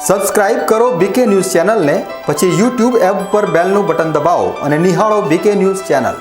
Subscribe કરો બીકે news ચેનલને, પછી યુટ્યુબ એપ પર બેલનું બટન દબાવો અને નિહાળો બીકે ન્યૂઝ ચેનલ।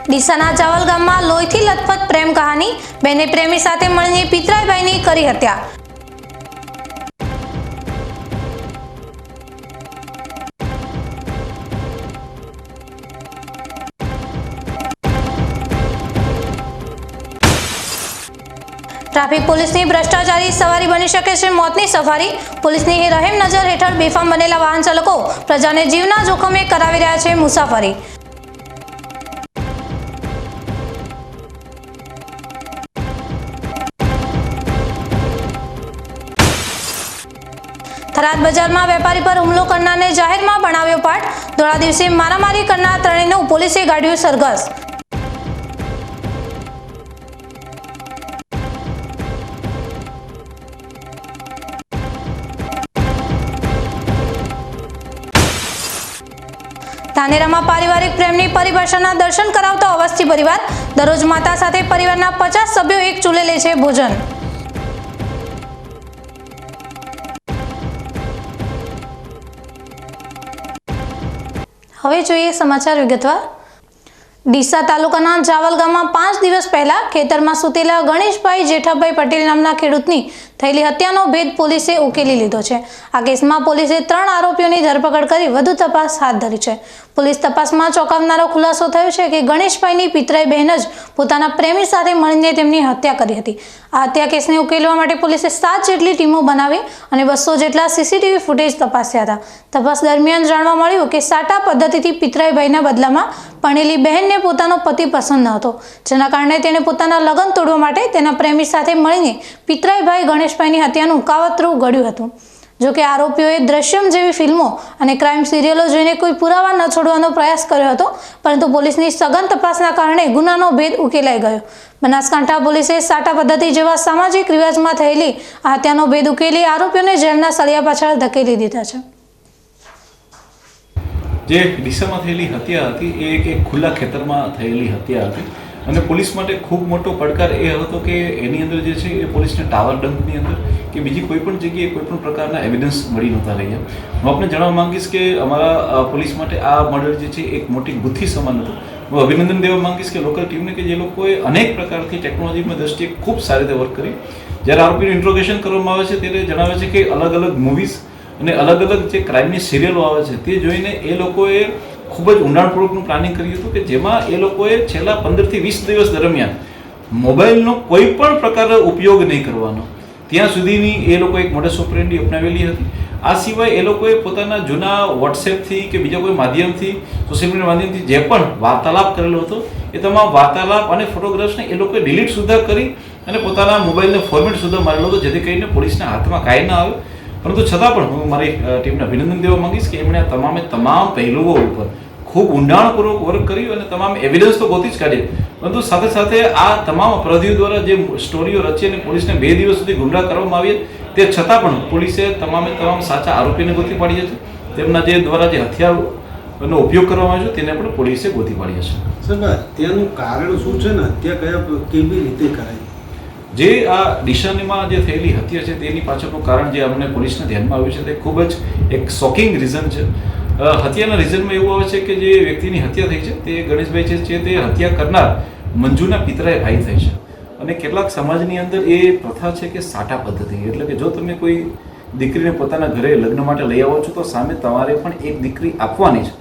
ડીસાના ચાવલ ગામમાં લોહીથી લથપથ પ્રેમ કહાની। બેને પ્રેમી સાથે મળીને પિતરાઈભાઈની કરી હત્યા। ટ્રાફિક પોલીસની ભ્રષ્ટાચારી સવારી બની શકે છે મોતની સફારી। પોલીસની રહેમ નજર હેઠળ બેફામ બનેલા વાહન ચાલકો પ્રજાને જીવના જોખમે કરાવી રહ્યા છે મુસાફરી। થરાદ બજારમાં વેપારી પર હુમલો કરનારને જાહેરમાં બનાવ્યો પાઠ। ધોળા દિવસે મારામારી કરનાર ત્રણેયનું પોલીસે કાઢ્યું સરઘસ। ધાનેરામાં પારિવારિક પ્રેમની પરિભાષાના દર્શન કરાવતો અવસ્થી પરિવાર। દરરોજ માતા સાથે પરિવારના 50 સભ્યો એક ચૂલે લે છે ભોજન। હવે જોઈએ સમાચાર વિગતવાર। ડીસા તાલુકાના ચાવલ ગામમાં 5 દિવસ પહેલા ખેતરમાં સૂતેલા ગણેશભાઈ જેઠાભાઈ પટેલ નામના ખેડૂતની થયેલી હત્યાનો ભેદ પોલીસે ઉકેલી લીધો છે। આ કેસમાં પોલીસે 3 આરોપીઓની ધરપકડ કરી વધુ તપાસ હાથ ધરી છે। પોલીસ તપાસમાં ચોંકાવનારો ખુલાસો થયો છે કે ગણેશભાઈની પિતરાઈ બહેન જ પોતાના પ્રેમી સાથે મળીને તેમની હત્યા કરી હતી। આ હત્યા કેસને ઉકેલવા માટે પોલીસે 7 જેટલી ટીમો બનાવી અને 200 જેટલા સીસીટીવી ફૂટેજ તપાસ્યા હતા। તપાસ દરમિયાન જાણવા મળ્યું કે સાટા પદ્ધતિથી પિતરાઈભાઈના બદલામાં પરણેલી બહેનને પોતાનો પતિ પસંદ ન હતો, જેના કારણે તેણે પોતાના લગ્ન તોડવા માટે તેના પ્રેમી સાથે મળીને પિતરાઈભાઈ ગણેશભાઈની હત્યાનું કાવતરું ઘડ્યું હતું। જોકે આરોપીઓએ દ્રશ્યમ જેવી ફિલ્મો અને ક્રાઇમ સિરિયલો જોઈને કોઈ પુરાવા ન છોડવાનો પ્રયાસ કર્યો હતો, પરંતુ પોલીસની સઘન તપાસના કારણે ગુનાનો ભેદ ઉકેલાઈ ગયો। બનાસકાંઠા પોલીસે સાટા પદ્ધતિ જેવા સામાજિક રિવાજમાં થયેલી આ હત્યાનો ભેદ ઉકેલી આરોપીઓને જેલના સળિયા પાછળ ધકેલી દીધા છે। જે ડીસામાં થયેલી હત્યા હતી એ એક ખુલ્લા ખેતરમાં થયેલી હત્યા હતી અને પોલીસ માટે ખૂબ મોટો પડકાર એ હતો કે એની અંદર જે છે એ પોલીસને ટાવર ડંપની અંદર કે બીજી કોઈ પણ જગ્યાએ કોઈ પણ પ્રકારના એવિડન્સ મળી નહોતા રહ્યા। હું આપને જણાવવા માંગીશ કે અમારા પોલીસ માટે આ મર્ડર જે છે એક મોટી ગુથ્થી સમાન હતું। હું અભિનંદન દેવા માંગીશ કે લોકલ ટીમને કે જે લોકોએ અનેક પ્રકારથી ટેકનોલોજીમાં દ્રષ્ટિએ ખૂબ સારી રીતે વર્ક કરી। જ્યારે આરોપીનું ઇન્ટ્રોગેશન કરવામાં આવે છે ત્યારે જણાવે છે કે અલગ અલગ મૂવીઝ અને અલગ અલગ જે ક્રાઇમની સિરિયલો આવે છે તે જોઈને એ લોકોએ ખૂબ જ ઊંડાણપૂર્વકનું પ્લાનિંગ કર્યું હતું કે જેમાં એ લોકોએ છેલ્લા 15 થી 20 દિવસ દરમિયાન મોબાઈલનો કોઈ પણ પ્રકારનો ઉપયોગ નહીં કરવાનો, ત્યાં સુધીની એ લોકો એક મોડસ ઓપરેન્ડી અપનાવેલી હતી। આ સિવાય એ લોકોએ પોતાના જૂના વોટ્સએપથી કે બીજા કોઈ માધ્યમથી સોશિયલ મીડિયા માધ્યમથી જે પણ વાર્તાલાપ કરેલો હતો એ તમામ વાર્તાલાપ અને ફોટોગ્રાફ્સને એ લોકોએ ડિલીટ સુદ્ધા કરી અને પોતાના મોબાઈલનો ફોર્મેટ સુદ્ધા મારેલો હતો, જેથી કરીને પોલીસના હાથમાં કાંઈ ના આવે। પરંતુ છતાં પણ હું મારી ટીમને અભિનંદન દેવા માંગીશ કે એમણે તમામ પહેલુઓ ઉપર ખૂબ ઊંડાણપૂર્વક વર્ક કર્યું અને તમામ એવિડન્સ તો ગોતી જ કાઢી, પરંતુ સાથે સાથે આ તમામ અપરાધીઓ દ્વારા જે સ્ટોરીઓ રચી અને પોલીસને 2 દિવસ સુધી ગુમરાહ કરવામાં આવી તે છતાં પણ પોલીસે તમામ સાચા આરોપીને ગોતી પાડ્યા છે। તેમના જે દ્વારા જે હથિયારનો ઉપયોગ કરવામાં આવ્યો તેને પણ પોલીસે ગોતી પાડ્યા છે। સર, હત્યાનું કારણ શું છે ને હત્યા કેવી રીતે કરાય? જે આ ડીસામાં જે થયેલી હત્યા છે તેની પાછળનું કારણ જે અમને પોલીસના ધ્યાનમાં આવ્યું છે તે ખૂબ જ એક શોકિંગ રીઝન છે। હત્યાના રીઝનમાં એવું આવે છે કે જે વ્યક્તિની હત્યા થઈ છે તે ગણેશભાઈ છે તે હત્યા કરનાર મંજુના પિતરાએ ભાઈ થઈ છે અને કેટલાક સમાજની અંદર એ પ્રથા છે કે સાટા પદ્ધતિ, એટલે કે જો તમે કોઈ દીકરીને પોતાના ઘરે લગ્ન માટે લઈ આવો છો તો સામે તમારે પણ એક દીકરી આપવાની છે.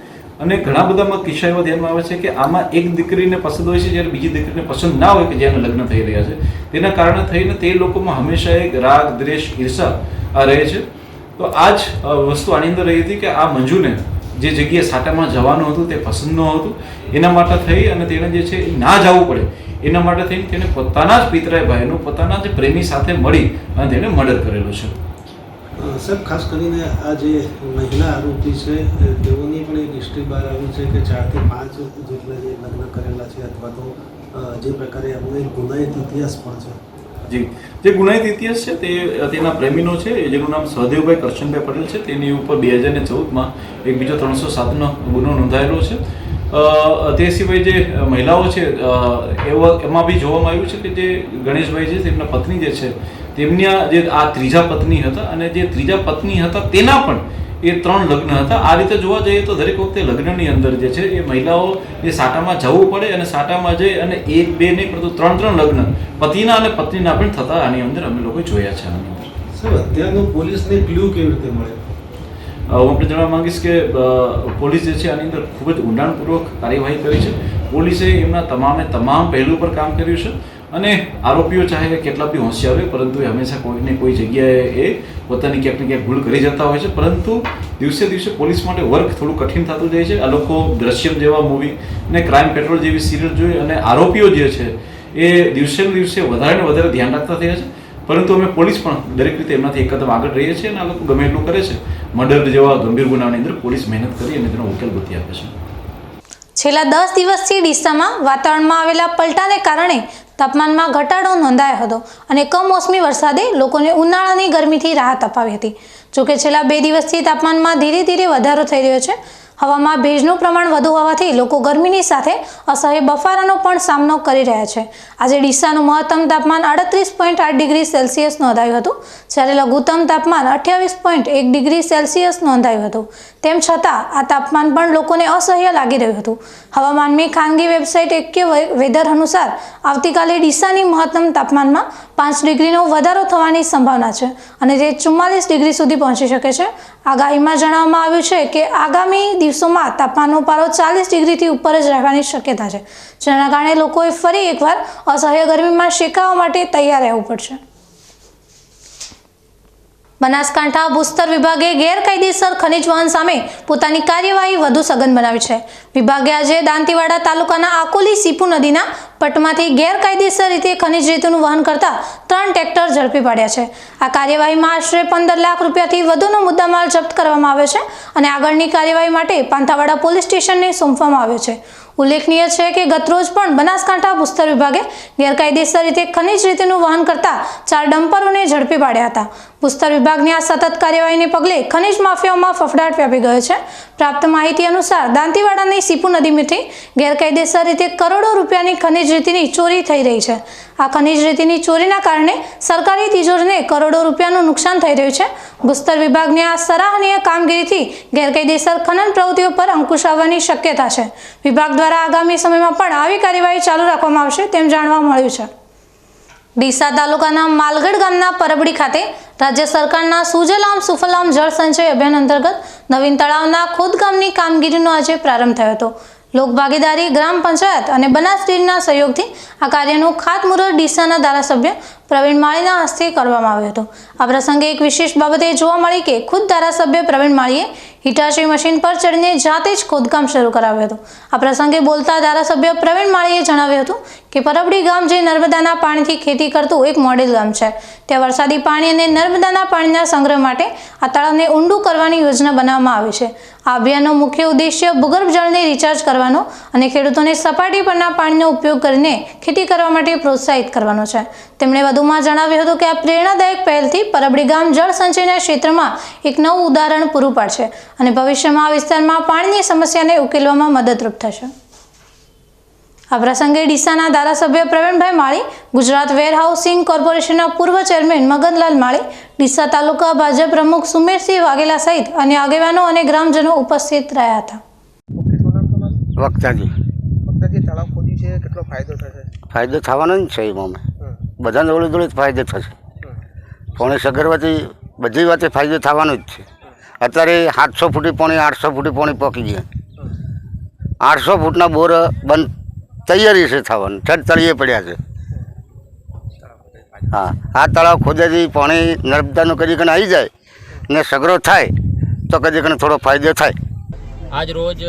અને ઘણા બધામાં કિસ્સા એવા ધ્યાનમાં આવે છે કે આમાં એક દીકરીને પસંદ હોય છે જ્યારે બીજી દીકરીને પસંદ ના હોય કે જેના લગ્ન થઈ રહ્યા છે. તેના કારણે થઈને તે લોકોમાં હંમેશા એક રાગ, દ્વેષ, ઈર્ષા રહે છે. તો આ જ વસ્તુ આની અંદર રહી હતી કે આ મંજુને જે જગ્યાએ સાટામાં જવાનું હતું તે પસંદ ન હતું. એના માટે થઈ અને તેને જે છે ના જવું પડે એના માટે થઈને તેને પોતાના જ પિતરાય ભાઈનું પોતાના જ પ્રેમી સાથે મળી અને તેને મર્ડર કરેલો છે. સાહેબ, ખાસ કરીને આ જે મહિલા આરોપી છે તેઓની પણ એક હિસ્ટ્રી બહાર આવી છે કે 4 થી 5 જેટલા જે લગ્ન કરેલા છે અથવા તો જે પ્રકારે એમનો એક ગુનાહિત ઇતિહાસ પણ છે. જી, જે ગુનાહિત ઇતિહાસ છે તે તેના પ્રેમીનો છે, જેનું નામ સહદેવભાઈ કરશનભાઈ પટેલ છે. તેની ઉપર 2014માં એક બીજો 307નો ગુનો નોંધાયેલો છે. તે સિવાય જે મહિલાઓ છે એમાં બી જોવામાં આવ્યું છે કે જે ગણેશભાઈ છે તેમના પત્ની જે છે તેમના જે આ ત્રીજા પત્ની હતા અને જે ત્રીજા પત્ની હતા તેના પણ એ 3 લગ્ન હતા. આ રીતે જોવા જઈએ તો દરેક વખતે લગ્નની અંદર જે છે એ મહિલાઓ એ સાટામાં જવું પડે અને સાટામાં જઈ અને 1, 2 નહીં પરંતુ 3 લગ્ન પતિના અને પત્નીના પણ થતા આની અંદર અમે લોકો જોયા છે. આની અંદર સાહેબ, અત્યારનો પોલીસને ક્લુ કેવી રીતે મળે? હું આપણે જણાવવા માંગીશ કે પોલીસ જે છે આની અંદર ખૂબ જ ઊંડાણપૂર્વક કાર્યવાહી કરી છે. પોલીસે એમના તમામ પહેલું પર કામ કર્યું છે અને આરોપીઓ ચાહે કેટલા બી હોશિયાર હોય પરંતુ એ હંમેશા કોઈને કોઈ જગ્યાએ એ પોતાની ક્યાંક ને ક્યાંક ભૂલ કરી જતા હોય છે. પરંતુ દિવસે દિવસે પોલીસ માટે વર્ક થોડું કઠિન થતું જાય છે. આ લોકો દ્રશ્યમ જેવા મૂવી અને ક્રાઇમ પેટ્રોલ જેવી સિરિયલ જોઈ અને આરોપીઓ જે છે એ દિવસે ને દિવસે વધારે ને વધારે ધ્યાન રાખતા થયા છે. પરંતુ અમે પોલીસ પણ દરેક રીતે એમનાથી એક કદમ આગળ રહીએ છીએ અને આ લોકો ગમે એટલું કરે છે. મર્ડર જેવા ગંભીર ગુનાની અંદર પોલીસ મહેનત કરી અને તેનો ઉકેલ ગોતી આપે છે. છેલ્લા 10 દિવસથી ડીસામાં વાતાવરણમાં આવેલા પલટાને કારણે તાપમાનમાં ઘટાડો નોંધાયો હતો અને કમોસમી વરસાદે લોકોને ઉનાળાની ગરમીથી રાહત અપાવી હતી. જોકે છેલ્લા 2 દિવસથી તાપમાનમાં ધીરે ધીરે વધારો થઈ રહ્યો છે. હવામાં ભેજનું પ્રમાણ વધુ હોવાથી લોકો ગરમીની સાથે અસહ્ય બફારાનો પણ સામનો કરી રહ્યા છે. આજે ડીસાનું મહત્તમ તાપમાન 38.8 ડિગ્રી સેલ્સિયસ નોંધાયું હતું, જ્યારે લઘુત્તમ તાપમાન 28.1 ડિગ્રી સેલ્સિયસ નોંધાયું હતું. તેમ છતાં આ તાપમાન પણ લોકોને અસહ્ય લાગી રહ્યું હતું. હવામાનની ખાનગી વેબસાઇટ એક્ય વેધર અનુસાર આવતીકાલે ડીસાની મહત્તમ તાપમાનમાં 5 ડિગ્રીનો વધારો થવાની સંભાવના છે અને તે 44 ડિગ્રી સુધી પહોંચી શકે છે. આગાહીમાં જણાવવામાં આવ્યું છે કે આગામી દિવસોમાં તાપમાનનો પારો 40 ડિગ્રીથી ઉપર જ રહેવાની શક્યતા છે, જેના કારણે લોકોએ ફરી એકવાર અસહ્ય ગરમીમાં શેકાવા માટે તૈયાર રહેવું પડશે. બનાસકાંઠા ભૂસ્તર વિભાગે ગેરકાયદેસર ખનિજ વહન સામે પોતાની કાર્યવાહી વધુ સઘન બનાવી છે. વિભાગે આજે દાંતીવાડા તાલુકાના આકોલી સીપુ નદીના પટમાંથી ગેરકાયદેસર રીતે ખનિજ રેતીનું વહન કરતા 3 ટ્રેક્ટર ઝડપી પાડ્યા છે. આ કાર્યવાહીમાં આશરે 15 લાખ રૂપિયાથી વધુનો મુદ્દામાલ જપ્ત કરવામાં આવ્યો છે અને આગળની કાર્યવાહી માટે પાંથાવાડા પોલીસ સ્ટેશનને સોંપવામાં આવ્યો છે. ઉલ્લેખનીય છે કે ગતરોજ પણ બનાસકાંઠા ભૂસ્તર વિભાગે ગેરકાયદેસર રીતે ખનિજ રેતીનું વહન કરતા 4 ડમ્પરોને ઝડપી પાડ્યા હતા. ભૂસ્તર વિભાગની આ સતત કાર્યવાહીને પગલે ખનિજ માફિયાઓમાં ફફડાટ વ્યાપી ગયો છે. પ્રાપ્ત માહિતી અનુસાર દાંતીવાડાની સીપુ નદીમાંથી ગેરકાયદેસર રીતે કરોડો રૂપિયાની ખનિજ રેતીની ચોરી થઈ રહી છે. આ ખનિજ રેતીની ચોરીના કારણે સરકારી તિજોરીને કરોડો રૂપિયાનું નુકસાન થઈ રહ્યું છે. ભૂસ્તર વિભાગની આ સરાહનીય કામગીરીથી ગેરકાયદેસર ખનન પ્રવૃત્તિઓ પર અંકુશ આવવાની શક્યતા છે. વિભાગ દ્વારા આગામી સમયમાં પણ આવી કાર્યવાહી ચાલુ રાખવામાં આવશે તેમ જાણવા મળ્યું છે. ડીસા તાલુકાના માલગઢ ગામના પરબડી ખાતે રાજ્ય સરકારના સુજલામ સુફલામ જળ સંચય અભિયાન અંતર્ગત નવીન તળાવના ખોદકામની કામગીરીનો આજે પ્રારંભ થયો હતો. લોકભાગીદારી, ગ્રામ પંચાયત અને બનાસ ડેરીના સહયોગથી આ કાર્યનું ખાતમુહૂર્ત ડીસાના ધારાસભ્ય પ્રવીણ માળીના હસ્તે કરવામાં આવ્યું હતું. આ પ્રસંગે એક વિશેષ બાબતે જોવા મળી કે ખુદ ધારાસભ્ય પ્રવીણ માળીએ હિટાચી મશીન પર ચડીને જાતે જ ખોદકામ શરૂ કરાવ્યું હતું. આ પ્રસંગે બોલતા ધારાસભ્ય પ્રવીણ માળીએ જણાવ્યું હતું કે પરબડી ગામ જે નર્મદાના પાણીથી ખેતી કરતું એક મોડેલ ગામ છે. ત્યાં વરસાદી પાણી અને નર્મદાના પાણીના સંગ્રહ માટે આ તળાવને ઊંડું કરવાની યોજના બનાવવામાં આવી છે. આ અભિયાનનો મુખ્ય ઉદ્દેશ્ય ભૂગર્ભ જળને રિચાર્જ કરવાનો અને ખેડૂતોને સપાટી પરના પાણીનો ઉપયોગ કરીને ખેતી કરવા માટે પ્રોત્સાહિત કરવાનો છે. તેમણે વધુમાં જણાવ્યું હતું કે આ પ્રેરણાદાયક પહેલથી પરબડી ગામ જળ સંચયના ક્ષેત્રમાં એક નવું ઉદાહરણ પૂરું પાડશે અને ભવિષ્યમાં આ વિસ્તારમાં પાણીની સમસ્યાને ઉકેલવામાં મદદરૂપ થશે. આ પ્રસંગે ડીસાના ધારાસભ્ય પ્રવીણભાઈ માળી, ગુજરાત વેરહાઉસિંગ કોર્પોરેશનના પૂર્વ ચેરમેન મગનલાલ માળી, ડીસા તાલુકા ભાજપ પ્રમુખ સુમેરસિંહ વાઘેલા સહિત અન્ય આગેવાનો અને ગ્રામજનો ઉપસ્થિત રહ્યા હતા. વક્તાજી તળાવ ખોદ્યું છે, કેટલો ફાયદો થશે? ફાયદો થવાનો જ છે. એમાં બધાને જોડે જોડે ફાયદો થશે. પોણે સગર્ભથી બધી વાતે ફાયદો થવાનો જ છે. અત્યારે 700 ફૂટી પાણી 800 ફૂટી પાણી પકી ગયા. 800 ફૂટના બોર બંધ તૈયારી છે થવાનું, છઠ તળિયે પડ્યા છે. હા, આ તળાવ ખોદાથી પાણી નર્મદાનું કદી કને આવી જાય ને સગરો થાય તો કદી કને થોડો ફાયદો થાય. આજ રોજ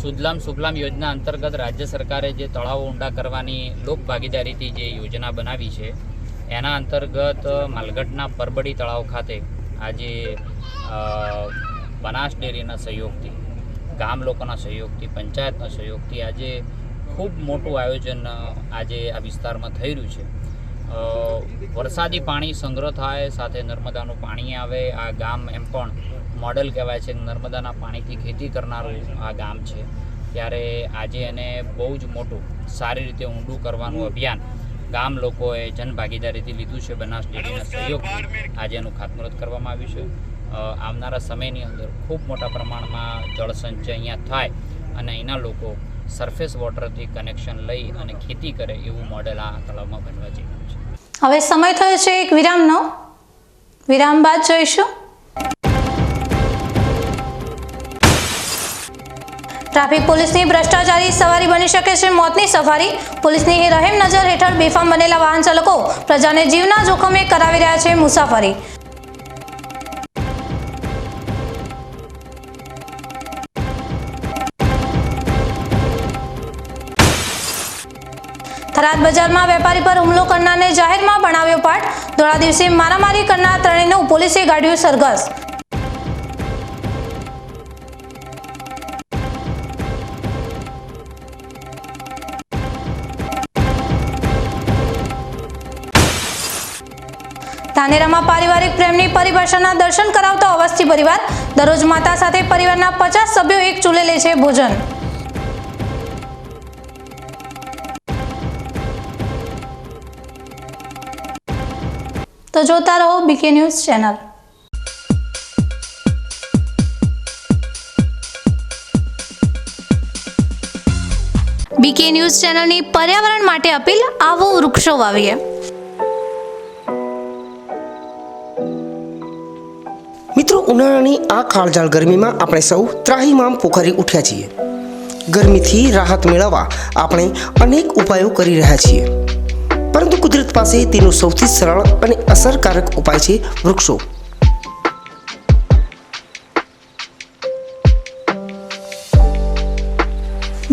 સુજલામ સુફલામ યોજના અંતર્ગત રાજ્ય સરકારે જે તળાવો ઊંડા કરવાની લોક ભાગીદારીથી જે યોજના બનાવી છે એના અંતર્ગત માલગઢના પરબડી તળાવ ખાતે આજે બનાસ ડેરીના સહયોગથી, ગામ લોકોના સહયોગથી, પંચાયતના સહયોગથી આજે ખૂબ મોટું આયોજન આજે આ વિસ્તારમાં થઈ રહ્યું છે. વરસાદી પાણી સંગ્રહ થાય, સાથે નર્મદાનું પાણી આવે. આ ગામ એમ પણ મોડેલ કહેવાય છે, નર્મદાના પાણીથી ખેતી કરનારું આ ગામ છે. ત્યારે આજે એને બહુ જ મોટું સારી રીતે ઊંડું કરવાનું અભિયાન ગામ લોકોએ જનભાગીદારીથી લીધું છે. બનાસ ડેરીના સહયોગથી આજે એનું ખાતમુહૂર્ત કરવામાં આવ્યું છે. આવનારા સમયની અંદર ખૂબ મોટા પ્રમાણમાં જળસંચય અહીંયા થાય અને અહીંના લોકો સરફેસ વોટરથી કનેક્શન લઈ અને ખેતી કરે એવું મોડેલ આ તળાવમાં બનવા જઈ રહ્યું છે. હવે સમય થયો છે એક વિરામનો. વિરામ બાદ જોઈશું ટ્રાફિક પોલીસની ભ્રષ્ટાચારી સવારી બની શકે છે મોતની સફારી. પોલીસની રહેમ નજર હેઠળ બેફામ બનેલા વાહન ચાલકો પ્રજાને જીવના જોખમે કરાવી રહ્યા છે મુસાફરી. થરાદ બજારમાં વેપારી પર હુમલો કરનારને જાહેરમાં બનાવ્યો પાઠ. ધોળા દિવસે મારામારી કરનાર ત્રણેયનું પોલીસે કાઢ્યું સરઘસ. ધાનેરામાં પારિવારિક પ્રેમની પરિભાષાના દર્શન કરાવતો અવસ્થી પરિવાર. દરરોજ માતા સાથે પરિવારના 50 સભ્યો એક ચૂલે લે છે ભોજન. તો જોતા રહો BK news channel. BK news ચેનલની પર્યાવરણ માટે અપીલ. આવો વૃક્ષો વાવીએ. મિત્રો, ઉનાળાની આ કાળઝાળ ગરમીમાં આપણે સૌ ત્રાહિમામ પોખરી ઉઠ્યા છીએ. ગરમીથી રાહત મેળવવા આપણે અનેક ઉપાયો કરી રહ્યા છીએ, પરંતુ કુદરત પાસે તેનો સૌથી સરળ અને અસરકારક ઉપાય છે વૃક્ષો.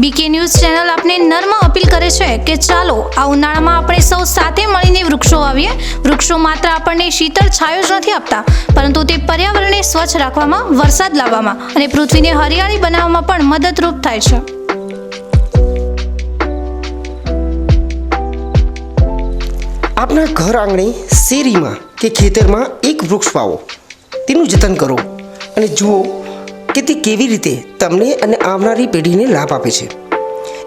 બીકે ન્યૂઝ ચેનલ આપને નર્મ અપીલ કરે છે કે ચાલો આ ઉનાળામાં આપણે સૌ સાથે મળીને વૃક્ષો વાવીએ. વૃક્ષો માત્ર આપણને શીતળ છાયો જ નથી આપતા, પરંતુ તે પર્યાવરણને સ્વચ્છ રાખવામાં, વરસાદ લાવવામાં અને પૃથ્વીને હરિયાળી બનાવવામાં પણ મદદરૂપ થાય છે. આપના ઘર આંગણે, શેરીમાં કે ખેતરમાં એક વૃક્ષ વાવો, તેનું જતન કરો અને જુઓ કે તે કેવી રીતે તમને અને આવનારી પેઢીને લાભ આપે છે.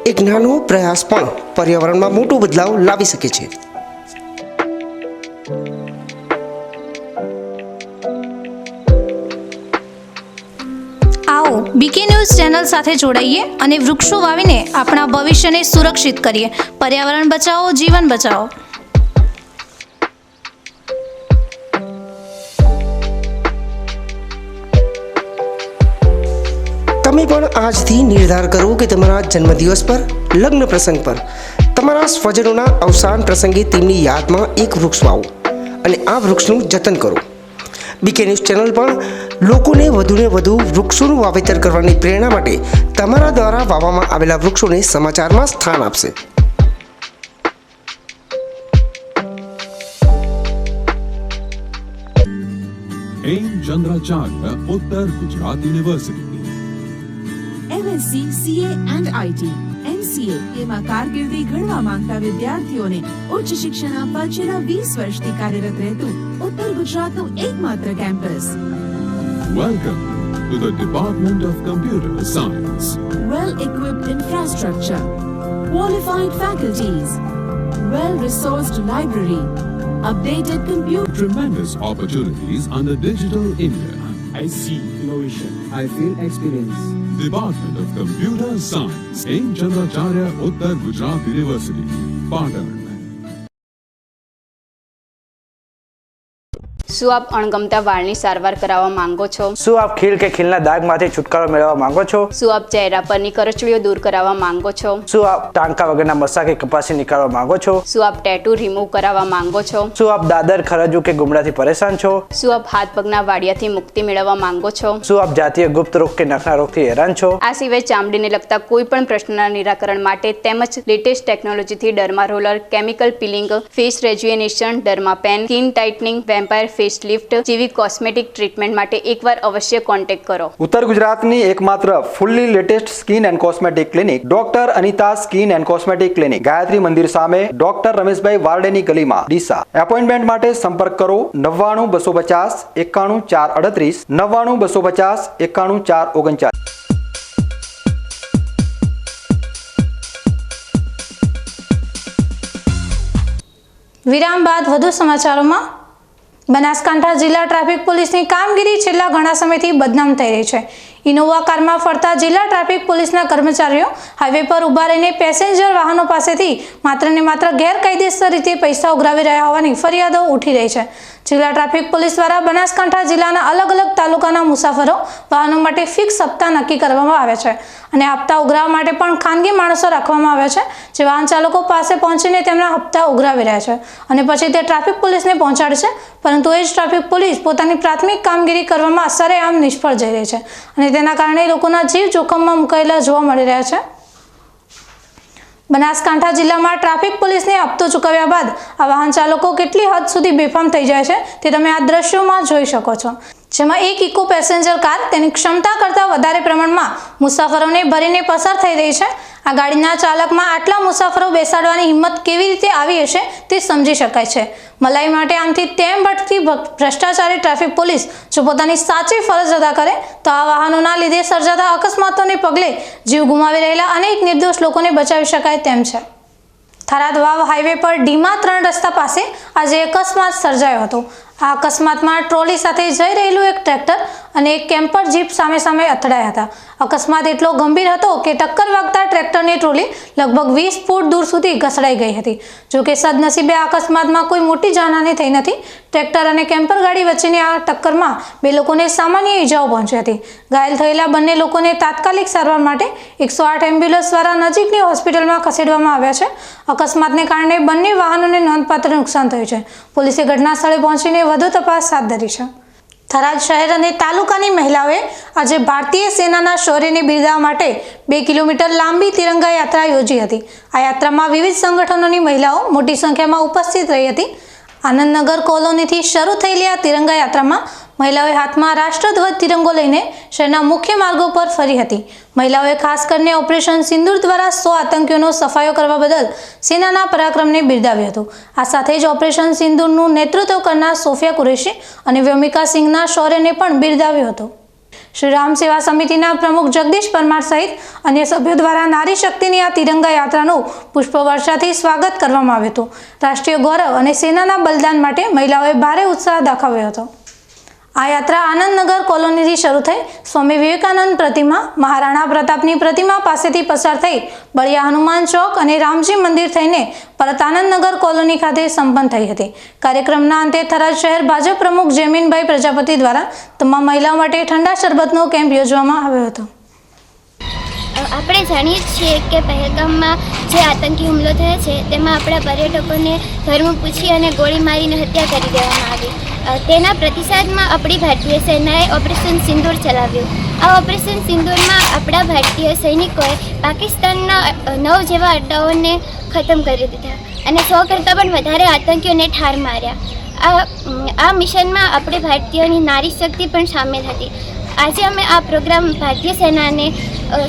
એક નાનો પ્રયાસ પણ પર્યાવરણમાં મોટો બદલાવ લાવી શકે છે. આવો બીકે ન્યૂઝ ચેનલ સાથે જોડાઈએ અને વૃક્ષો વાવીને આપણા ભવિષ્યને સુરક્ષિત કરીએ. પર્યાવરણ બચાવો, જીવન બચાવો. તમે પણ આજથી નિર્ધાર કરો કે તમારા જન્મદિવસ પર, લગ્ન પ્રસંગ પર, તમારા સ્વજનોના અવસાન પ્રસંગે તેમની યાદમાં એક વૃક્ષ વાવો અને આ વૃક્ષનું જતન કરો. બીકે ન્યૂઝ ચેનલ પણ લોકોને વધુને વધુ વૃક્ષોનું વાવેતર કરવાની પ્રેરણા માટે તમારા દ્વારા વાવવામાં આવેલા વૃક્ષોને સમાચારમાં સ્થાન આપશે. એમ ચંદ્રાચાર્ય ઉત્તર Gujarat university MSc, CA and IT, MCA એમાં કારકિર્દી ઘડવા માંગતા વિદ્યાર્થીઓને ઉચ્ચ શિક્ષણ આપવા છેલ્લા 20 વર્ષથી કાર્યરત રહેતું ઉત્તર ગુજરાતનું એકમાત્ર campus. Welcome to the Department of Computer Science. Well-equipped infrastructure, qualified faculties, well-resourced library, updated computer. Tremendous opportunities under Digital India. I see innovation. I feel experience. Department of Computer Science in Chandracharya Uttar Gujarat University, Patan. શું આપ અણગમતા વાળની સારવાર કરાવવા માંગો છો? શું આપ ખીલ કે ખીલના દાગમાંથી છુટકારો મેળવવા માંગો છો? શું આપ ચહેરા પરની કરચલીઓ દૂર કરાવવા માંગો છો? શું આપ ટાંકા વગરના મસા કે કપાસી નીકાળવા માંગો છો? શું આપ ટેટુ રિમૂવ કરાવવા માંગો છો? શું આપ દાદર ખરજુ કે ગુમડાથી પરેશાન છો? શું આપ હાથ પગના વાડિયાથી મુક્તિ મેળવવા માંગો છો? શું આપ જાતીય ગુપ્ત રોગ કે નખના રોગથી હેરાન છો? આ સિવાય ચામડીને લગતા કોઈ પણ પ્રશ્નના નિરાકરણ માટે તેમજ લેટેસ્ટ ટેકનોલોજીથી derma roller, chemical peeling, face rejuvenation, derma pen, skin tightening, vampire face lift જેવી કોસ્મેટિક ટ્રીટમેન્ટ માટે એકવાર અવશ્ય કોન્ટેક્ટ કરો. ઉત્તર ગુજરાતની એકમાત્ર fully latest skin and cosmetic clinic doctor Anita skin and cosmetic clinic, Gayatri Mandir સામે, ડોક્ટર રમેશભાઈ વારડેની ગલીમાં, ડીસા. એપોઇન્ટમેન્ટ માટે સંપર્ક કરો 99 250 91 438 99 250 91 439. વિરામ બાદ વધુ સમાચારોમાં. બનાસકાંઠા જિલ્લા ટ્રાફિક પોલીસની કામગીરી છેલ્લા ઘણા સમયથી બદનામ થઈ રહી છે. ઇનોવા કારમાં ફરતા જિલ્લા ટ્રાફિક પોલીસના કર્મચારીઓ હાઈવે પર ઊભા રહીને પેસેન્જર વાહનો પાસેથી માત્ર ને માત્ર ગેરકાયદેસર રીતે પૈસા ઉઘરાવી રહ્યા હોવાની ફરિયાદો ઉઠી રહી છે. જિલ્લા ટ્રાફિક પોલીસ દ્વારા બનાસકાંઠા જિલ્લાના અલગ અલગ તાલુકાના મુસાફરો વાહનો માટે ફિક્સ હપ્તા નક્કી કરવામાં આવે છે અને હપ્તા ઉઘરાવવા માટે પણ ખાનગી માણસો રાખવામાં આવ્યા છે, જે વાહન ચાલકો પાસે પહોંચીને તેમના હપ્તા ઉઘરાવી રહ્યા છે અને પછી તે ટ્રાફિક પોલીસને પહોંચાડે છે. પરંતુ એ જ ટ્રાફિક પોલીસ પોતાની પ્રાથમિક કામગીરી કરવામાં સરેઆમ નિષ્ફળ જઈ રહી છે અને તેના કારણે લોકોના જીવ જોખમમાં મુકાયેલા જોવા મળી રહ્યા છે. બનાસકાંઠા જિલ્લામાં ટ્રાફિક પોલીસને હપ્તો ચૂકવ્યા બાદ આ વાહન ચાલકો કેટલી હદ સુધી બેફામ થઈ જાય છે તે તમે આ દ્રશ્યોમાં જોઈ શકો છો, જેમાં એક ઇકો પેસેન્જર કાર તેની ક્ષમતા કરતાં વધારે પ્રમાણમાં મુસાફરોને ભરીને પસાર થઈ રહી છે. આ ગાડીના ચાલકમાં આટલા મુસાફરો બેસાડવાની હિંમત કેવી રીતે આવી હશે તે સમજી શકાય છે. મલાઈ માટે આમથી તેમ ભટકતી ભ્રષ્ટાચારી ટ્રાફિક પોલીસ જો પોતાની સાચી ફરજ અદા કરે તો આ વાહનોના લીધે સર્જાતા અકસ્માતોને પગલે જીવ ગુમાવી રહેલા અનેક નિર્દોષ લોકોને બચાવી શકાય તેમ છે. થરાદ વાવ હાઈવે પર ડીમા 3 રસ્તા પાસે આજે અકસ્માત સર્જાયો હતો. આ અકસ્માતમાં ટ્રોલી સાથે જઈ રહેલું એક ટ્રેક્ટર અને એક કેમ્પર જીપ સામે સામે અથડાયા હતા. અકસ્માત એટલો ગંભીર હતો કે ટક્કર વાગતા ટ્રેક્ટરની ટ્રોલી લગભગ 20 ફૂટ દૂર સુધી ઘસડાઈ ગઈ હતી. જો કે સદનસીબે આ અકસ્માતમાં કોઈ મોટી જાનહાનિ થઈ નથી. ટ્રેક્ટર અને કેમ્પર ગાડી વચ્ચેની આ ટક્કરમાં 2 લોકોને સામાન્ય ઈજાઓ પહોંચી હતી. ઘાયલ થયેલા બંને લોકોને તાત્કાલિક સારવાર માટે 108 એમ્બ્યુલન્સ દ્વારા નજીકની હોસ્પિટલમાં ખસેડવામાં આવ્યા છે. અકસ્માતને કારણે બંને વાહનોને નોંધપાત્ર નુકસાન થયું છે. પોલીસે ઘટના સ્થળે પહોંચીને વધુ તપાસ હાથ ધરી છે. થરાદ શહેર અને તાલુકાની મહિલાઓએ આજે ભારતીય સેનાના શૌર્યને બિરદાવવા માટે 2 કિલોમીટર લાંબી તિરંગા યાત્રા યોજી હતી. આ યાત્રામાં વિવિધ સંગઠનોની મહિલાઓ મોટી સંખ્યામાં ઉપસ્થિત રહી હતી. આનંદનગર કોલોનીથી શરૂ થયેલી આ તિરંગા યાત્રામાં મહિલાઓએ હાથમાં રાષ્ટ્રધ્વજ તિરંગો લઈને શહેરના મુખ્ય માર્ગો પર ફરી હતી. મહિલાઓએ ખાસ કરીને ઓપરેશન સિંદૂર દ્વારા 100 આતંકીઓનો સફાયો કરવા બદલ સેનાના પરાક્રમને બિરદાવ્યું હતું. આ સાથે જ ઓપરેશન સિંદૂરનું નેતૃત્વ કરનાર સોફિયા કુરેશી અને વ્યોમિકા સિંહના શૌર્યને પણ બિરદાવ્યું હતું. શ્રી રામ સેવા સમિતિના પ્રમુખ જગદીશ પરમાર સહિત અન્ય સભ્યો દ્વારા નારી શક્તિની આ તિરંગા યાત્રાનું પુષ્પવર્ષાથી સ્વાગત કરવામાં આવ્યું હતું. રાષ્ટ્રીય ગૌરવ અને સેનાના બલિદાન માટે મહિલાઓએ ભારે ઉત્સાહ દાખવ્યો હતો. આ યાત્રા આનંદનગર કોલોનીથી શરૂ થઈ સ્વામી વિવેકાનંદ પ્રતિમા, મહારાણા પ્રતાપની પ્રતિમા પાસેથી પસાર થઈ બળિયા હનુમાન ચોક અને રામજી મંદિર થઈને પરત આનંદનગર કોલોની ખાતે સંપન્ન થઈ હતી. કાર્યક્રમના અંતે થરાદ શહેર ભાજપ પ્રમુખ જયમીનભાઈ પ્રજાપતિ દ્વારા તમામ મહિલાઓ માટે ઠંડા શરબતનો કેમ્પ યોજવામાં આવ્યો હતો. આપણે જાણીએ છીએ કે પહેલગામમાં જે આતંકી હુમલો થયો છે તેમાં આપણા પર્યટકોને ધર્મ પૂછી અને ગોળી મારીને હત્યા કરી દેવામાં આવી. તેના પ્રતિસાદમાં આપણી ભારતીય સેનાએ ઓપરેશન સિંદૂર ચલાવ્યું. આ ઓપરેશન સિંદૂરમાં આપણા ભારતીય સૈનિકોએ પાકિસ્તાનના 9 જેવા અડ્ડાઓને ખતમ કરી દીધા અને 100 કરતાં પણ વધારે આતંકીઓને ઠાર માર્યા. આ મિશનમાં આપણે ભારતીયોની નારી શક્તિ પણ સામેલ હતી. આજે અમે આ પ્રોગ્રામ ભારતીય સેનાને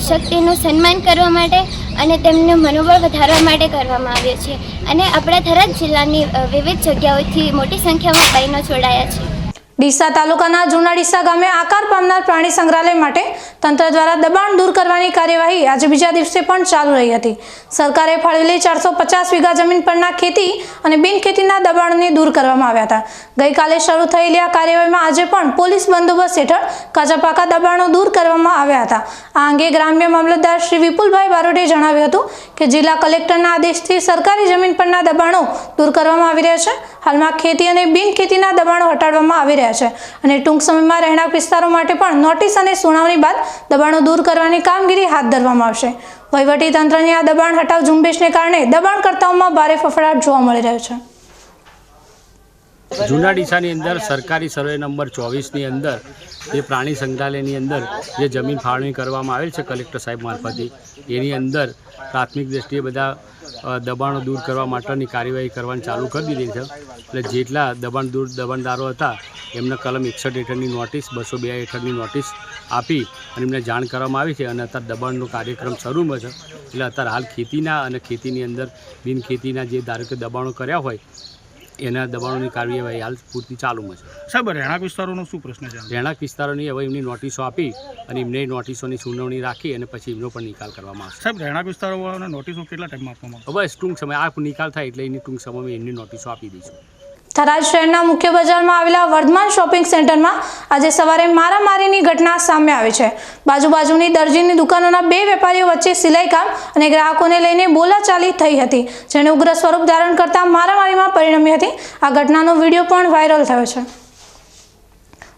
શક્તિનું સન્માન કરવા માટે અને તેમનું મનોબળ વધારવા માટે કરવામાં આવ્યો છે અને આપણા થરાદ જિલ્લાની વિવિધ જગ્યાઓથી મોટી સંખ્યામાં બહેનો જોડાયા છે. ડીસા તાલુકાના જૂના ડીસા ગામે આકાર પામનાર પ્રાણી સંગ્રહાલય માટે તંત્ર દ્વારા દબાણ દૂર કરવાની કાર્યવાહી આજે બીજા દિવસે પણ ચાલુ રહી હતી. સરકારે ફાળવેલી 450 વીઘા જમીન પરના ખેતી અને બિનખેતીના દબાણોને દૂર કરવામાં આવ્યા હતા. ગઈકાલે શરૂ થયેલી આ કાર્યવાહીમાં આજે પણ પોલીસ બંદોબસ્ત હેઠળ કાચા પાકા દબાણો દૂર કરવામાં આવ્યા હતા. આ અંગે ગ્રામ્ય મામલતદાર શ્રી વિપુલભાઈ બારોટે જણાવ્યું હતું કે જિલ્લા કલેક્ટરના આદેશથી સરકારી જમીન પરના દબાણો દૂર કરવામાં આવી રહ્યા છે. હાલમાં ખેતી અને બિનખેતીના દબાણો હટાડવામાં આવી રહ્યા છે અને ટૂંક સમયમાં રહેણાંક વિસ્તારો માટે પણ નોટિસ અને સુનાવણી બાદ દબાણો દૂર કરવાની કામગીરી હાથ ધરવામાં આવશે. વહીવટી તંત્રની આ દબાણ હટાવ ઝુંબેશને કારણે દબાણકર્તાઓમાં ભારે ફફડાટ જોવા મળી રહ્યો છે. જૂના ડીસાની અંદર સરકારી સર્વે નંબર 24ની અંદર જે પ્રાણી સંગ્રહાલયની અંદર જે જમીન ફાળવણી કરવામાં આવેલ છે કલેક્ટર સાહેબ મારફતે, એની અંદર પ્રાથમિક દ્રષ્ટિએ બધા દબાણો દૂર કરવા માટેની કાર્યવાહી કરવાની ચાલુ કરી દીધી છે. એટલે જેટલા દબાણદારો હતા એમને કલમ 61 હેઠળની નોટિસ, 202 હેઠળની નોટિસ આપી અને એમને જાણ કરવામાં આવી છે અને અત્યારે દબાણનો કાર્યક્રમ શરૂમાં છે. એટલે અત્યારે હાલ ખેતીના અને ખેતીની અંદર બિનખેતીના જે ધારો કે દબાણો કર્યા હોય એના દબાણોની કાર્યવાહી હાલ પૂરતી ચાલુમાં છે. સાહેબ, રહેણાંક વિસ્તારોનો શું પ્રશ્ન છે? રહેણાંક વિસ્તારોની હવે એમની નોટિસો આપી અને એમને નોટિસોની સુનાવણી રાખી અને પછી એમનો પણ નિકાલ કરવામાં આવશે. સાહેબ, રહેણાંક વિસ્તારોવાળાને નોટિસો કેટલા ટાઈમમાં આપવામાં આવશે? બસ ટૂંક સમય આ નિકાલ થાય એટલે એની ટૂંક સમયમાં એમની નોટિસો આપી દઈશું. થરાદ શહેરના મુખ્ય બજારમાં આવેલા વર્ધમાન શોપિંગ સેન્ટરમાં આજે સવારે મારામારીની ઘટના સામે આવી છે. બાજુની દરજીની દુકાનોના બે વેપારીઓ વચ્ચે સિલાઈ કામ અને ગ્રાહકોને લઈને બોલાચાલી થઈ હતી, જેને ઉગ્ર સ્વરૂપ ધારણ કરતા મારામારીમાં પરિણમી હતી. આ ઘટનાનો વિડીયો પણ વાયરલ થયો છે.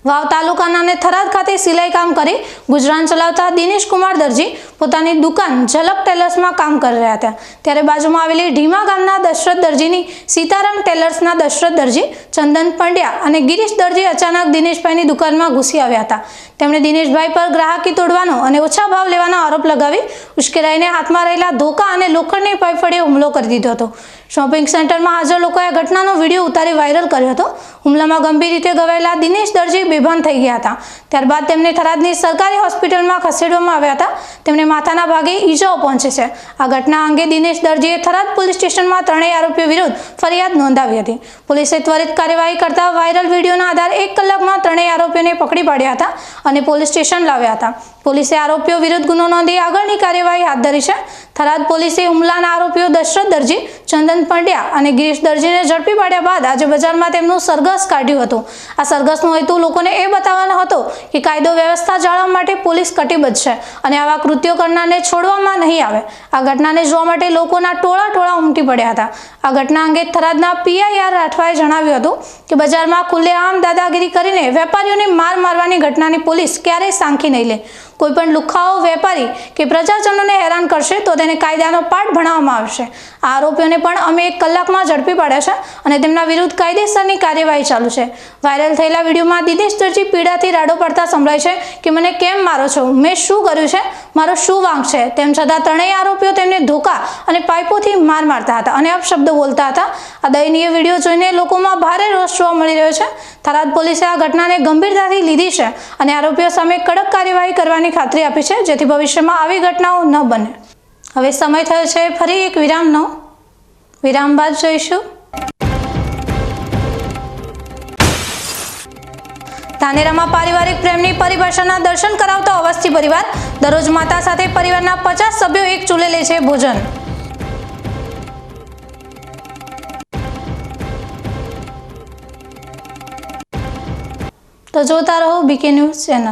વાવ તાલુકાના અને થરાદ ખાતે સિલાઈ કામ કરી ગુજરાન ચલાવતા દિનેશ કુમાર દરજી પોતાની દુકાન ઝલક ટેલર્સમાં કામ કરી રહ્યા હતા. ત્યારે બાજુમાં આવેલી ઢીમા ગામના દશરથ દરજીની સીતારામ ટેલર્સના દશરથ દરજી, ચંદન પંડ્યા અને ગિરીશ દરજી અચાનક દિનેશભાઈની દુકાનમાં ઘૂસી આવ્યા હતા. તેમણે દિનેશભાઈ પર ગ્રાહકી તોડવાનો અને ઓછા ભાવ લેવાનો આરોપ લગાવી ઉશ્કેરાઈને હાથમાં રહેલા ધોકા અને લોખંડની પાઇપ વડે હુમલો કરી દીધો હતો. શોપિંગ સેન્ટરમાં હાજર લોકોએ ઘટનાનો વિડીયો ઉતારી વાયરલ કર્યો હતો. હુમલામાં ગંભીર રીતે ઘવાયેલા દિનેશ દરજી બેભાન થઈ ગયા હતા. ત્યારબાદ તેમને થરાદની સરકારી હોસ્પિટલમાં ખસેડવામાં આવ્યા હતા. તેમને માથાના ભાગે ઈજાઓ પહોંચી છે. આ ઘટના અંગે દિનેશ દરજીએ થરાદ પોલીસ સ્ટેશનમાં ત્રણેય આરોપીઓ વિરુદ્ધ ફરિયાદ નોંધાવી હતી. પોલીસે ત્વરિત કાર્યવાહી કરતા વાયરલ વિડીયોના આધારે 1 કલાકમાં ત્રણેય આરોપીઓને પકડી પાડ્યા હતા અને પોલીસ સ્ટેશન લાવ્યા હતા. પોલીસે આરોપીઓ વિરુદ્ધ ગુનો નોંધી આગળની કાર્યવાહી હાથ ધરી છે. થરાદ પોલીસે હુમલાના આરોપીઓ દશરથ દરજી, ચંદન પંડ્યા અને ગિરીશ દરજીને ઝડપી પાડ્યા બાદ આજે બજારમાં તેમનું સરઘસ કાઢ્યું હતું. આ સરઘસનો હેતુ લોકોને એ બતાવવાનો હતો કે કાયદો વ્યવસ્થા જાળવવા માટે પોલીસ કટિબદ્ધ છે અને આવા કૃત્યો કરનારને છોડવામાં નહીં આવે. આ ઘટનાને જોવા માટે લોકોના ટોળા ઉમટી પડ્યા હતા. આ ઘટના અંગે થરાદના PIR રાઠવાએ જણાવ્યું હતું કે બજારમાં ખુલ્લેઆમ દાદાગીરી કરીને વેપારીઓને મારવાની ઘટનાની પોલીસ ક્યારેય સાંખી નહીં લે. કોઈપણ લુખાઓ વેપારી કે પ્રજાજનોને હેરાન કરશે તો તેને કાયદાનો પાઠ ભણાવવામાં આવશે. આ આરોપીઓને પણ અમે 1 કલાકમાં ઝડપી પાડ્યા છે અને તેમના વિરુદ્ધ કાયદેસરની કાર્યવાહી ચાલુ છે. વાયરલ થયેલા વિડીયોમાં દિનેશ દરજી પીડાથી રાડો પડતા સંભળાય છે કે મને કેમ મારો છો, મેં શું કર્યું છે, મારો શું વાંક છે. તેમ છતાં ત્રણેય આરોપીઓ તેમને ધોકા અને પાઇપોથી મારતા હતા અને અપશબ્દો બોલતા હતા. આ દયનીય વિડીયો જોઈને લોકોમાં ભારે રોષ જોવા મળી રહ્યો છે. થરાદ પોલીસે આ ઘટનાને ગંભીરતાથી લીધી છે અને આરોપીઓ સામે કડક કાર્યવાહી કરવાની ખાતરી આપી છે, જેથી ભવિષ્યમાં આવી ઘટનાઓ ન બને. હવે સમય થયો છે ફરી એક વિરામનો. વિરામ બાદ જોઈશું ધાનેરામાં પારિવારિક પ્રેમની પરિભાષાના દર્શન કરાવતો અવસ્થી પરિવાર. દરરોજ માતા સાથે પરિવારના 50 સભ્યો એક ચૂલે લે છે ભોજન. તો જોતા રહો BK news channel.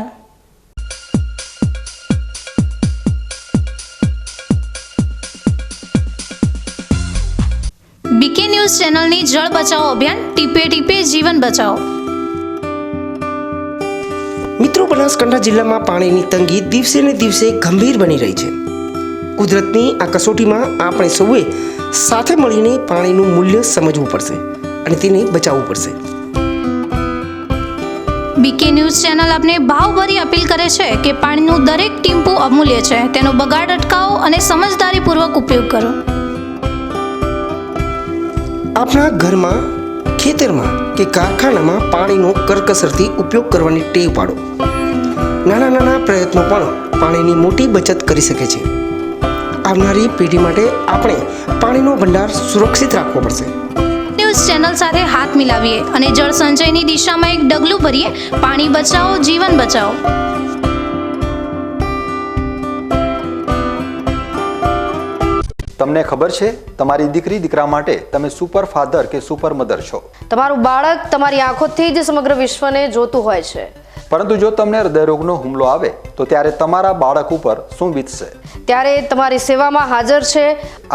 BK news ચેનલની જળ બચાવો અભિયાન, ટીપે ટીપે જીવન બચાવો. મિત્રો, બનાસકાંઠા જિલ્લામાં પાણીની તંગી દિવસે ને દિવસે ગંભીર બની રહી છે. કુદરતની આ કસોટીમાં આપણે સૌએ સાથે મળીને પાણીનું મૂલ્ય સમજવું પડશે અને તેને બચાવવું પડશે. BK ન્યૂઝ ચેનલ આપને ભાવભરી અપીલ કરે છે કે પાણીનું દરેક ટીમ્પું અમૂલ્ય છે. તેનો બગાડ અટકાવો અને સમજદારીપૂર્વક ઉપયોગ કરો. આપણા ઘરમાં, ખેતરમાં કે કારખાનામાં પાણીનો કરકસરથી ઉપયોગ કરવાની ટેવ પાડો. નાના પ્રયત્નો પણ પાણીની મોટી બચત કરી શકે છે. આવનારી પેઢી માટે આપણે પાણીનો ભંડાર સુરક્ષિત રાખવો પડશે. ન્યૂઝ ચેનલ સાથે હાથ મિલાવીએ અને જળ સંચયની દિશામાં એક ડગલું ભરીએ. પાણી બચાવો, જીવન બચાવો. તમને ખબર છે તમારી દીકરી દીકરા માટે તમે સુપર ફાધર કે સુપર મધર છો. તમારું બાળક તમારી આંખોથી જ સમગ્ર વિશ્વને જોતું હોય છે. પરંતુ જો તમને હૃદયરોગનો હુમલો આવે તો ત્યારે તમારા બાળક ઉપર શું વીતશે? ત્યારે તમારી સેવામાં હાજર છે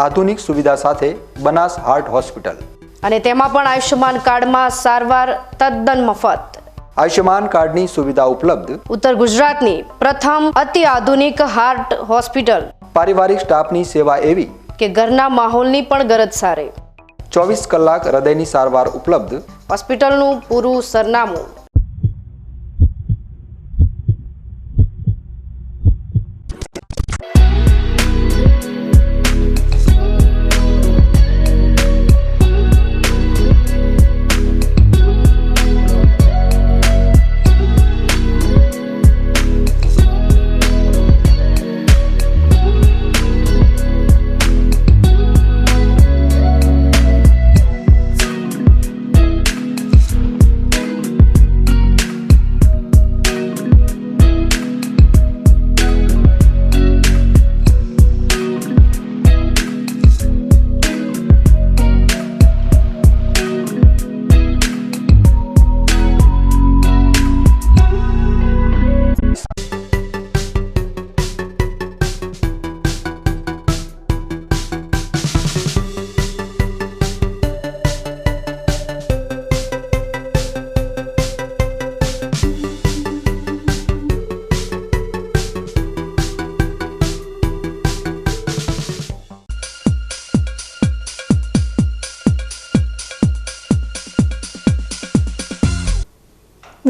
આધુનિક સુવિધા સાથે બનાસ હાર્ટ હોસ્પિટલ, અને તેમાં પણ આયુષ્યમાન કાર્ડમાં સારવાર તદ્દન મફત. આયુષ્યમાન કાર્ડની સુવિધા ઉપલબ્ધ ઉત્તર ગુજરાતની પ્રથમ અતિ આધુનિક હાર્ટ હોસ્પિટલ. પારિવારિક સ્ટાફની સેવા એવી કે ઘરના માહોલની પણ ગરજ સારે. 24 કલાક હૃદયની સારવાર ઉપલબ્ધ. હોસ્પિટલનું પૂરું સરનામું.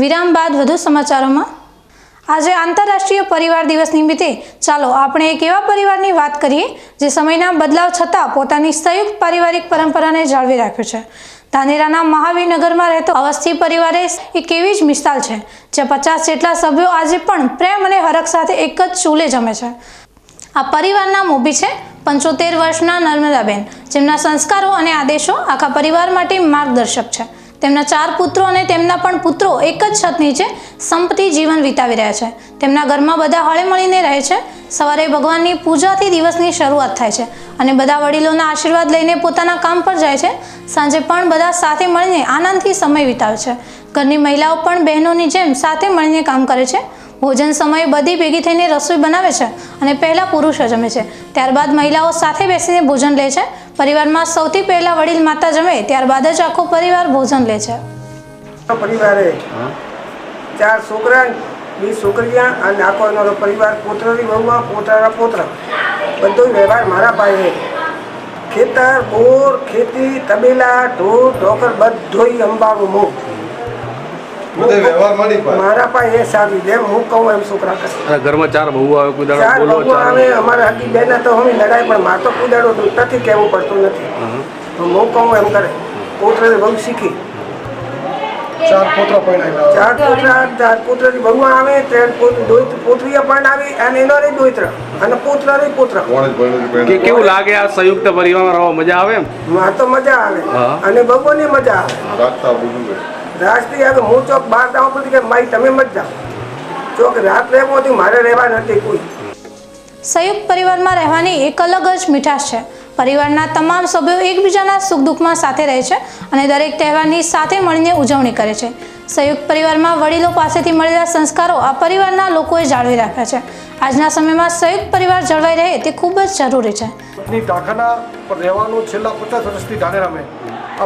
વિરામ બાદ વધુ સમાચારોમાં. આજે આંતરરાષ્ટ્રીય પરિવાર દિવસ નિમિત્તે ચાલો આપણે એક એવા પરિવારની વાત કરીએ જે સમયના બદલાવ છતાં પોતાની સંયુક્ત પારિવારિક પરંપરાને જાળવી રાખ્યો છે. ધાનેરાના મહાવીરનગરમાં રહેતો અવસ્થી પરિવારે એક એવી જ મિસાલ છે જ્યાં 50 જેટલા સભ્યો આજે પણ પ્રેમ અને હરખ સાથે એક જ ચૂલે જમે છે. આ પરિવારના મોભી છે 75 વર્ષના નર્મદાબેન, જેમના સંસ્કારો અને આદેશો આખા પરિવાર માટે માર્ગદર્શક છે. તેમના 4 પુત્રો અને તેમના પણ પુત્રો એક જ છત નીચે સંપત્તિ જીવન વિતાવી રહ્યા છે. તેમના ઘરમાં બધા હળે મળીને રહે છે. સવારે ભગવાનની પૂજાથી દિવસની શરૂઆત થાય છે અને બધા વડીલોના આશીર્વાદ લઈને પોતાના કામ પર જાય છે. સાંજે પણ બધા સાથે મળીને આનંદથી સમય વિતાવે છે. ઘરની મહિલાઓ પણ બહેનોની જેમ સાથે મળીને કામ કરે છે. ભોજન સમયે બધી ભેગી થઈને રસોઈ બનાવે છે અને પહેલા પુરુષો જમે છે, ત્યારબાદ મહિલાઓ સાથે બેસીને ભોજન લે છે. પરિવારમાં સૌથી પહેલા વડીલ માતા જમે, ત્યારબાદ જ આખો પરિવાર ભોજન લે છે. પરિવારે 4 છોકરા, 2 છોકરીਆਂ અને આખો અમારો પરિવાર, પોતરાની વહુમાં, પોતાના પોતરા, બધો વ્યવહાર મારા પાસે. ખેતર, બોર, ખેતી, તબેલા, ઢોર, ઢોકર બધોય અંબાનું મું મારા પાસે એ સારી જેમ હું કહું એમ છોકરા કરે. ઘરમાં 4 બહુ આવે, કોઈ દાડો 4 બહુ આવે. અમારા હકી બેન તો અમે લડાઈ, પણ માર તો કોઈ દાડો નથી કહેવું પડતું નથી. હું કહું એમ કરે. પોતરાને બહુ શીખી. 4 પોતરા પણ 4 પોતરાની બહુ આવે, 3 પોતરીયા પણ આવી, અને એનો રે દોઈત્રા અને પોતરા રે પોતરા. કેવું લાગે આ સંયુક્ત પરિવારમાં રહેવા? મજા આવે? એમ માર તો મજા આવે અને બહુની મજા આવે. રાતથી આવે હું ચોક બહાર જવા પડતી કે માઈ તમે મત જાઓ. ચોક રાત રહેવું હતી, મારે રહેવા નથી કોઈ. સંયુક્ત પરિવારમાં રહેવાની એક અલગ જ મીઠાશ છે. પરિવારના તમામ સભ્યો એકબીજાના સુખ દુઃખમાં સાથે રહે છે અને દરેક તહેવારની સાથે મળીને ઉજવણી કરે છે. સંયુક્ત પરિવારમાં વડીલો પાસેથી મળેલા સંસ્કારો આ પરિવારના લોકોએ જાળવી રાખ્યા છે. આજના સમયમાં સંયુક્ત પરિવાર જળવાઈ રહે તે ખૂબ જ જરૂરી છે. ઢાકાના પર રહેવાનું છેલ્લા 50 વર્ષથી ધાનેરામે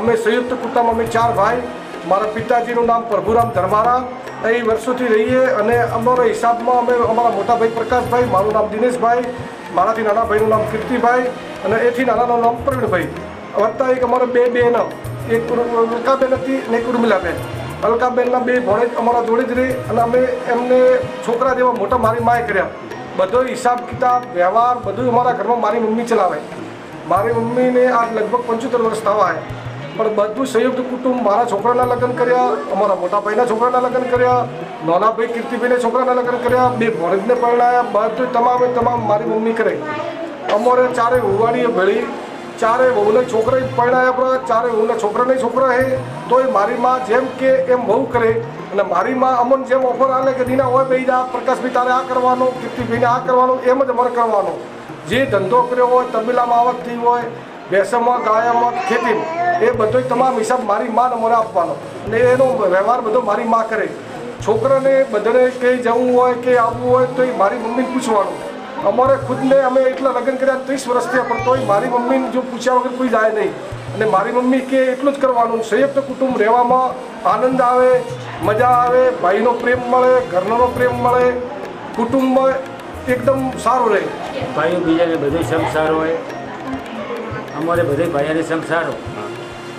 અમે સંયુક્ત કુટુંબ, અમે 4 ભાઈ. મારા પિતાજીનું નામ પ્રભુરામ ધર્મારા, એ વર્ષોથી રહીએ અને અમારા હિસાબમાં અમે અમારા મોટા ભાઈ પ્રકાશભાઈ, મારું નામ દિનેશભાઈ, મારાથી નાના ભાઈનું નામ કીર્તિભાઈ અને એથી નાનાનું નામ પ્રવીણભાઈ. વત્તા એક અમારા 2 બહેન, એક અલકાબેન હતી અને એક ઉર્મિલાબેન. અલકાબેનના 2 ભોળે અમારા જોડે જ રહી અને અમે એમને છોકરા જેવા મોટા મારી માએ કર્યા. બધો હિસાબ કિતાબ વ્યવહાર બધું અમારા ઘરમાં મારી મમ્મી ચલાવે. મારી મમ્મીને આ લગભગ 75 વર્ષ થવા આવે, પણ બધું સંયુક્ત કુટુંબ. મારા છોકરાના લગ્ન કર્યા, અમારા મોટા ભાઈના છોકરાના લગ્ન કર્યા, નાના ભાઈ કીર્તિભાઈના છોકરાના લગ્ન કર્યા, 2 ભોળેજને પરણાયા, બધું તમામ મારી મમ્મી કરે. અમારે 4 વહુવાડીએ ભળી, 4 વહુને છોકરા પરણાયા, આપણા 4 વહુના છોકરાને છોકરા હે. તોય મારી માં જેમ કે એમ બહુ કરે અને મારી માં અમને જેમ ઓફર આલે કે દીના હોય બેહી જા, પ્રકાશભાઈ તારે આ કરવાનું, કીર્તિભાઈને આ કરવાનું, એમ જ અમારે કરવાનું. જે ધંધો કર્યો હોય, તબેલામાં આવક થઈ હોય, ભેંસોમાં, ગાયોમાં, ખેતીમાં, એ બધો તમામ હિસાબ મારી માને મને આપવાનો અને એનો વ્યવહાર બધો મારી માં કરે. છોકરાને બધાને કંઈ જવું હોય કે આવવું હોય તો એ મારી મમ્મીને પૂછવાનું. અમારે ખુદને અમે એટલા લગ્ન કર્યા 30 વર્ષ થયા, પણ તોય મારી મમ્મીને જો પૂછ્યા વગર કોઈ જાય નહીં. અને મારી મમ્મી કે એટલું જ કરવાનું. સંયુક્ત કુટુંબ રહેવામાં આનંદ આવે, મજા આવે, ભાઈનો પ્રેમ મળે, ઘરનો પ્રેમ મળે, કુટુંબમાં એકદમ સારું રહે. ભાઈઓ બીજાને બધું સંસાર હોય, અમારે બધે ભાઈઓને સંસારો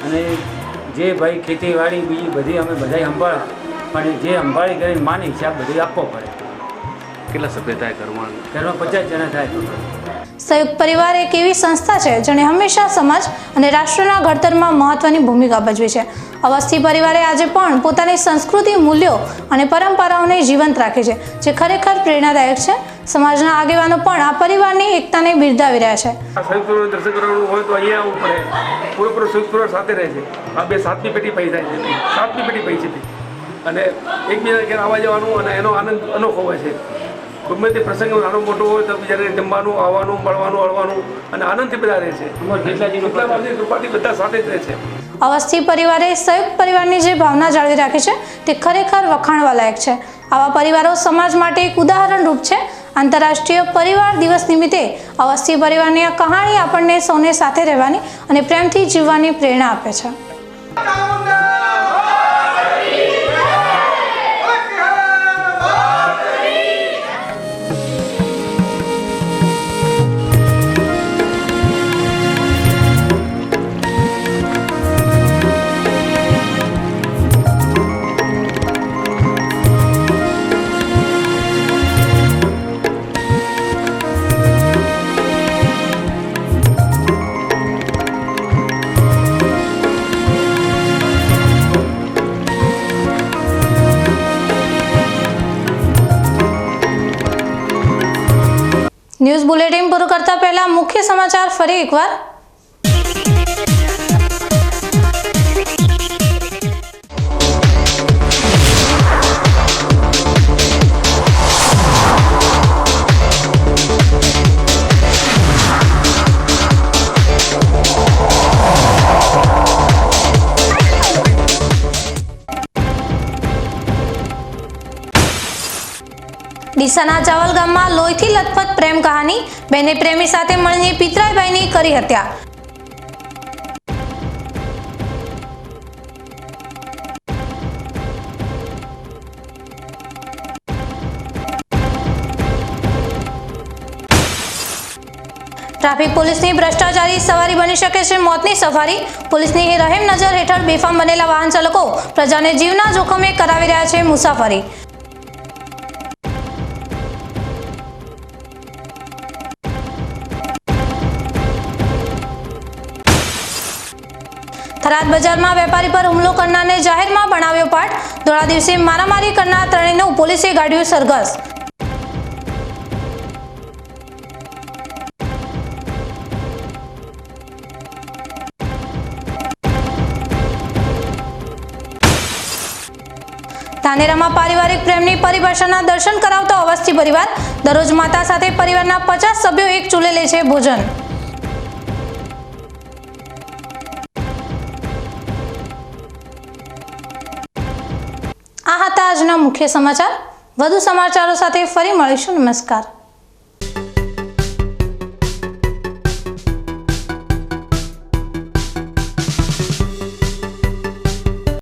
અને જે ભાઈ ખેતીવાડી બીજી બધી અમે બધા સંભાળા, પણ જે સંભાળી કરીને માની હિસાબ બધી આપવો પડે. કેટલા સભ્ય થાય ઘરમાં? 50 જણા થાય. સંયુક્ત પરિવાર એક એવી સંસ્થા છે જેણે હંમેશા સમાજ અને રાષ્ટ્રના ઘડતરમાં મહત્વની ભૂમિકા ભજવી છે. અવસ્થી પરિવારે આજે પણ પોતાની સંસ્કૃતિ, મૂલ્યો અને પરંપરાઓને જીવંત રાખી છે, જે ખરેખર પ્રેરણાદાયક છે. સમાજના આગેવાનો પણ આ પરિવારની એકતાને બિરદાવી રહ્યા છે. સંયુક્ત દર્શન કરવાનું હોય તો અહીંયા આવવું પડે. પૂરેપૂરો સંયુક્ત પરિવાર સાથે રહે છે. આ બે 7મી પેઢી પૈ થાય છે, 7મી પેઢી પૈ છે અને એકબીજા ઘેર આવવા જવાનું અને એનો આનંદ અનોખો હોય છે. ગમે તે પ્રસંગ નાનો મોટો હોય તો બીજાને જમવાનું, આવવાનું, મળવાનું, હળવાનું અને આનંદથી બધા રહે છે. જેટલા કૃપાથી બધા સાથે જ રહે છે. અવસ્થી પરિવારે સંયુક્ત પરિવારની જે ભાવના જાળવી રાખી છે તે ખરેખર વખાણવા લાયક છે. આવા પરિવારો સમાજ માટે એક ઉદાહરણરૂપ છે. આંતરરાષ્ટ્રીય પરિવાર દિવસ નિમિત્તે અવસ્થી પરિવારની આ કહાણી આપણને સૌને સાથે રહેવાની અને પ્રેમથી જીવવાની પ્રેરણા આપે છે. ન્યૂઝ બુલેટિન પૂરું કરતા પહેલા મુખ્ય સમાચાર ફરી એકવાર. ડીસાના ચાવલ ગામમાં લોહીથી લથપથ પ્રેમ કહાની. બેને પ્રેમી સાથે મળીને પિતરાઈભાઈની કરી હત્યા. ટ્રાફિક પોલીસની ભ્રષ્ટાચારી સવારી બની શકે છે મોતની સફારી. પોલીસની રહેમ નજર હેઠળ બેફામ બનેલા વાહન ચાલકો પ્રજાને જીવના જોખમે કરાવી રહ્યા છે મુસાફરી. થરાદ બજારમાં વેપારી પર હુમલો કરનારને જાહેરમાં બનાવ્યો પાઠ. ધોળા દિવસે મારામારી કરનાર ત્રણેયનું પોલીસે કાઢ્યું સરઘસ. ધાનેરામાં પારિવારિક પ્રેમની પરિભાષાના દર્શન કરાવતો અવસ્થી પરિવાર. દરરોજ માતા સાથે પરિવારના 50 સભ્યો એક ચૂલે લે છે ભોજન. આ હતા આજના મુખ્ય સમાચાર. વધુ સમાચારો સાથે ફરી મળીશું. નમસ્કાર.